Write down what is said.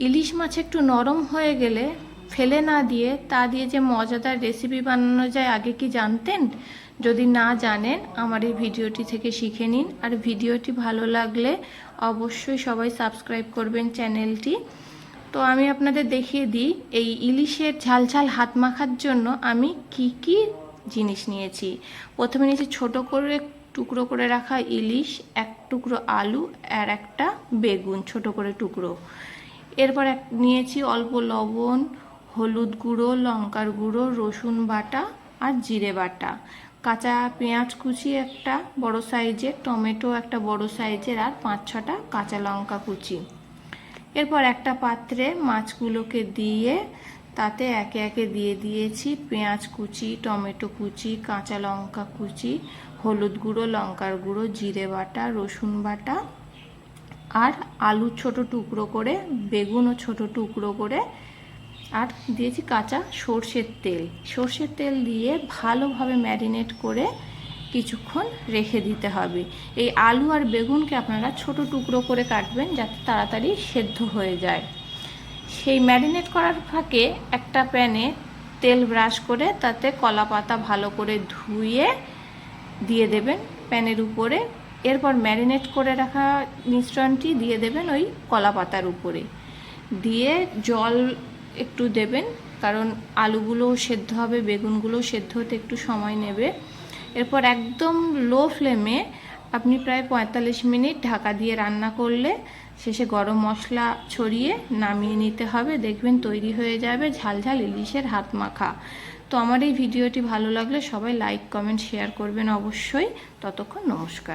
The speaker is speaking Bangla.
ইলিশ মাছ একটু নরম হয়ে গেলে ফেলে না দিয়ে তা দিয়ে যে মজাদার রেসিপি বানানো যায় আগে কি জানতেন? যদি না জানেন আমার এই ভিডিওটি থেকে শিখে নিন। আর ভিডিওটি ভালো লাগলে অবশ্যই সবাই সাবস্ক্রাইব করবেন চ্যানেলটি। তো আমি আপনাদের দেখিয়ে দিই এই ইলিশের ঝাল ঝাল হাত মাখার জন্য আমি কি কি জিনিস নিয়েছি। প্রথমে নিয়েছি ছোট করে টুকরো করে রাখা ইলিশ, এক টুকরো আলু আর একটা বেগুন ছোট করে টুকরো। এরপর নিয়েছি অল্প লবণ, হলুদ গুঁড়ো, লঙ্কার গুঁড়ো, রসুন বাটা আর জিরে বাটা, কাঁচা পেঁয়াজ কুচি একটা বড় সাইজের, টমেটো একটা বড় সাইজের আর 5-6টা কাঁচা লঙ্কা কুচি। এরপর একটা পাত্রে মাছগুলোকে দিয়ে তাতে একে একে দিয়ে দিয়েছি পেঁয়াজ কুচি, টমেটো কুচি, কাঁচা লঙ্কা কুচি, হলুদ গুঁড়ো, লঙ্কার গুঁড়ো, জিরে বাটা, রসুন বাটা আর আলু ছোট টুকরো করে, বেগুনও ছোট টুকরো করে, আর দিয়েছি কাঁচা সর্ষের তেল। সর্ষের তেল দিয়ে ভালোভাবে ম্যারিনেট করে কিছুক্ষণ রেখে দিতে হবে। এই আলু আর বেগুনকে আপনারা ছোট টুকরো করে কাটবেন যাতে তাড়াতাড়ি সেদ্ধ হয়ে যায়। সেই ম্যারিনেট করার ফাঁকে একটা প্যানে তেল ব্রাশ করে তাতে কলা পাতা ভালো করে ধুয়ে দিয়ে দেবেন প্যানের উপরে। এরপর ম্যারিনেট করে রাখা মিশ্রণটি দিয়ে দেবেন ওই কলা পাতার উপরে, দিয়ে জল একটু দেবেন কারণ আলুগুলোও সেদ্ধ হবে, বেগুনগুলোও সেদ্ধ হতে একটু সময় নেবে। এরপর একদম লো ফ্লেমে আপনি প্রায় 45 মিনিট ঢাকা দিয়ে রান্না করলে শেষে গরম মশলা ছড়িয়ে নামিয়ে নিতে হবে। দেখবেন তৈরি হয়ে যাবে ঝাল ঝাল ইলিশের হাত মাখা। তো আমার এই ভিডিওটি ভালো লাগলে সবাই লাইক, কমেন্ট, শেয়ার করবেন অবশ্যই। ততক্ষণ নমস্কার।